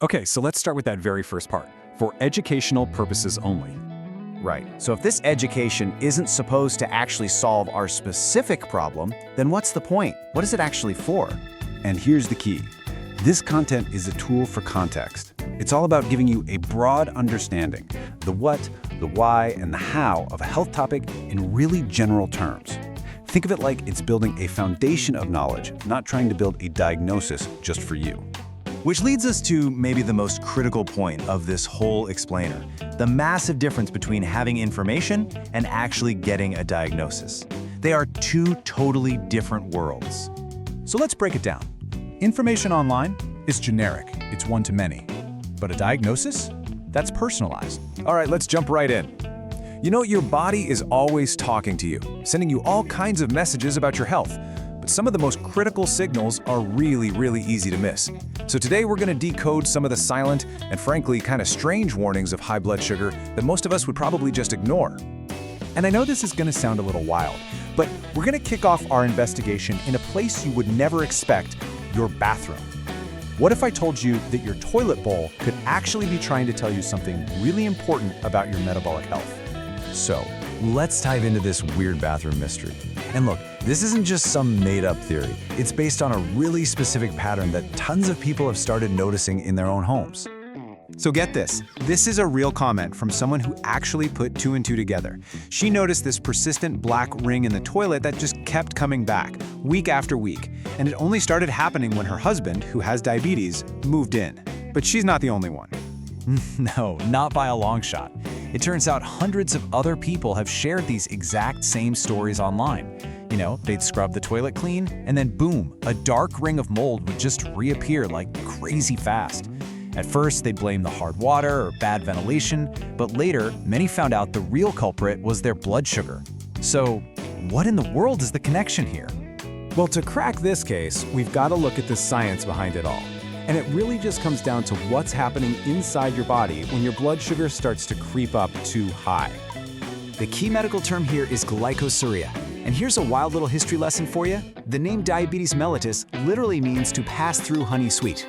Okay, so let's start with that very first part. For educational purposes only. Right. So if this education isn't supposed to actually solve our specific problem, then what's the point? What is it actually for? And here's the key. This content is a tool for context. It's all about giving you a broad understanding, the what, the why, and the how of a health topic in really general terms. Think of it like it's building a foundation of knowledge, not trying to build a diagnosis just for you. Which leads us to maybe the most critical point of this whole explainer, the massive difference between having information and actually getting a diagnosis. They are two totally different worlds. So let's break it down. Information online is generic, it's one-to-many. But a diagnosis? That's personalized. All right, let's jump right in. You know, your body is always talking to you, sending you all kinds of messages about your health. But some of the most critical signals are really easy to miss. So today we're going to decode some of the silent and frankly kind of strange warnings of high blood sugar that most of us would probably just ignore. And I know this is going to sound a little wild, but we're going to kick off our investigation in a place you would never expect, your bathroom. What if I told you that your toilet bowl could actually be trying to tell you something really important about your metabolic health? So, let's dive into this weird bathroom mystery. And look, this isn't just some made-up theory. It's based on a really specific pattern that tons of people have started noticing in their own homes. So get this. This is a real comment from someone who actually put two and two together. She noticed this persistent black ring in the toilet that just kept coming back, week after week. And it only started happening when her husband, who has diabetes, moved in. But she's not the only one. No, not by a long shot. It turns out hundreds of other people have shared these exact same stories online. You know, they'd scrub the toilet clean, and then boom, a dark ring of mold would just reappear like crazy fast. At first, they'd blame the hard water or bad ventilation, but later, many found out the real culprit was their blood sugar. So, what in the world is the connection here? Well, to crack this case, we've got to look at the science behind it all. And it really just comes down to what's happening inside your body when your blood sugar starts to creep up too high. The key medical term here is glycosuria. And here's a wild little history lesson for you. The name diabetes mellitus literally means to pass through honey sweet.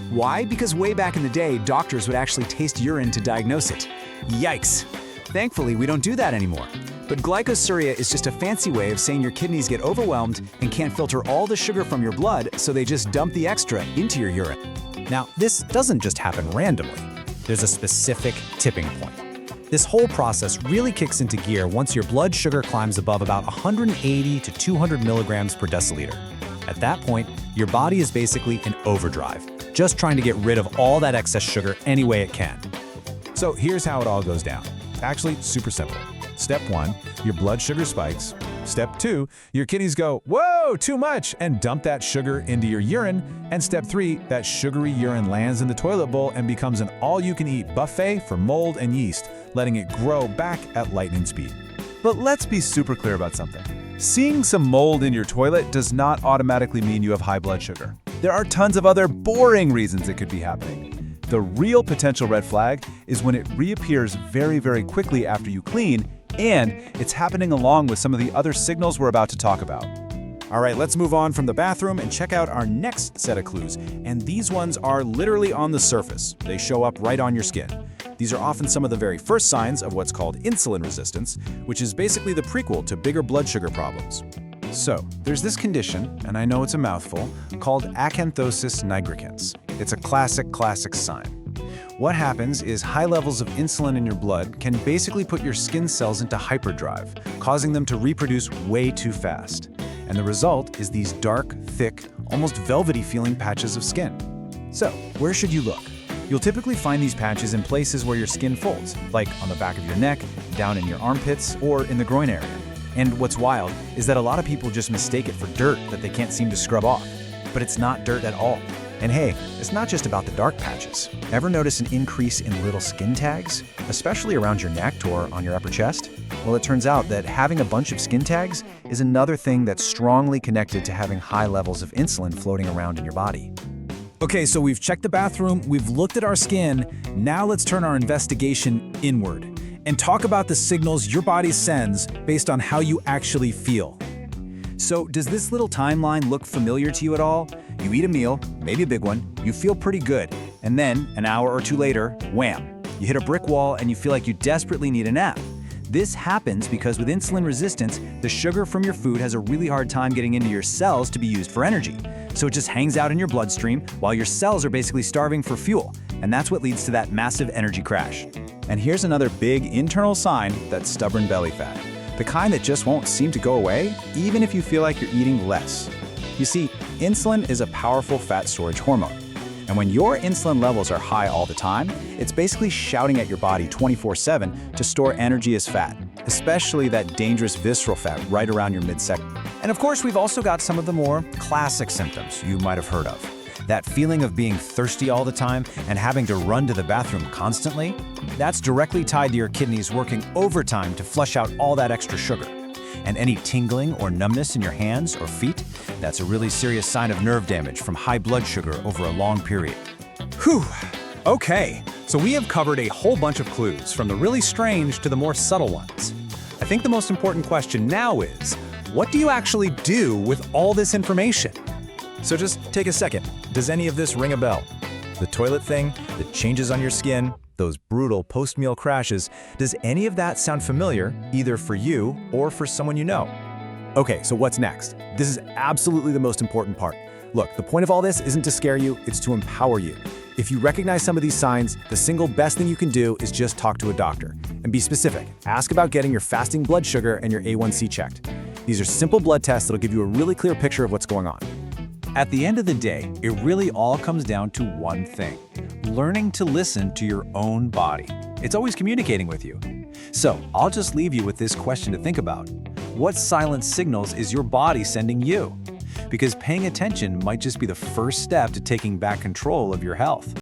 Why? Because way back in the day, doctors would actually taste urine to diagnose it. Yikes! Thankfully, we don't do that anymore. But glycosuria is just a fancy way of saying your kidneys get overwhelmed and can't filter all the sugar from your blood, so they just dump the extra into your urine. Now, this doesn't just happen randomly. There's a specific tipping point. This whole process really kicks into gear once your blood sugar climbs above about 180 to 200 milligrams per deciliter. At that point, your body is basically in overdrive, just trying to get rid of all that excess sugar any way it can. So here's how it all goes down. Actually, super simple. Step 1, your blood sugar spikes. Step 2, your kidneys go, whoa, too much, and dump that sugar into your urine. And step 3, that sugary urine lands in the toilet bowl and becomes an all-you-can-eat buffet for mold and yeast, letting it grow back at lightning speed. But let's be super clear about something. Seeing some mold in your toilet does not automatically mean you have high blood sugar. There are tons of other boring reasons it could be happening. The real potential red flag is when it reappears very quickly after you clean, and it's happening along with some of the other signals we're about to talk about. All right, let's move on from the bathroom and check out our next set of clues. And these ones are literally on the surface. They show up right on your skin. These are often some of the very first signs of what's called insulin resistance, which is basically the prequel to bigger blood sugar problems. So, there's this condition, and I know it's a mouthful, called acanthosis nigricans. It's a classic sign. What happens is high levels of insulin in your blood can basically put your skin cells into hyperdrive, causing them to reproduce way too fast. And the result is these dark, thick, almost velvety-feeling patches of skin. So, where should you look? You'll typically find these patches in places where your skin folds, like on the back of your neck, down in your armpits, or in the groin area. And what's wild is that a lot of people just mistake it for dirt that they can't seem to scrub off. But it's not dirt at all. And hey, it's not just about the dark patches. Ever notice an increase in little skin tags, especially around your neck or on your upper chest? Well, it turns out that having a bunch of skin tags is another thing that's strongly connected to having high levels of insulin floating around in your body. Okay, so we've checked the bathroom, we've looked at our skin, now let's turn our investigation inward and talk about the signals your body sends based on how you actually feel. So does this little timeline look familiar to you at all? You eat a meal, maybe a big one, you feel pretty good, and then an hour or two later, wham, you hit a brick wall and you feel like you desperately need a nap. This happens because with insulin resistance, the sugar from your food has a really hard time getting into your cells to be used for energy. So it just hangs out in your bloodstream while your cells are basically starving for fuel, and that's what leads to that massive energy crash. And here's another big internal sign that's stubborn belly fat. The kind that just won't seem to go away, even if you feel like you're eating less. You see, insulin is a powerful fat storage hormone. And when your insulin levels are high all the time, it's basically shouting at your body 24/7 to store energy as fat, especially that dangerous visceral fat right around your midsection. And of course, we've also got some of the more classic symptoms you might have heard of. That feeling of being thirsty all the time and having to run to the bathroom constantly, that's directly tied to your kidneys working overtime to flush out all that extra sugar. And any tingling or numbness in your hands or feet, that's a really serious sign of nerve damage from high blood sugar over a long period. Whew. Okay, so we have covered a whole bunch of clues, from the really strange to the more subtle ones. I think the most important question now is, what do you actually do with all this information? So just take a second. Does any of this ring a bell? The toilet thing, the changes on your skin, those brutal post-meal crashes, does any of that sound familiar, either for you or for someone you know? Okay, so what's next? This is absolutely the most important part. Look, the point of all this isn't to scare you, it's to empower you. If you recognize some of these signs, the single best thing you can do is just talk to a doctor. And be specific. Ask about getting your fasting blood sugar and your A1C checked. These are simple blood tests that'll give you a really clear picture of what's going on. At the end of the day, it really all comes down to one thing: learning to listen to your own body. It's always communicating with you. So I'll just leave you with this question to think about. What silent signals is your body sending you? Because paying attention might just be the first step to taking back control of your health.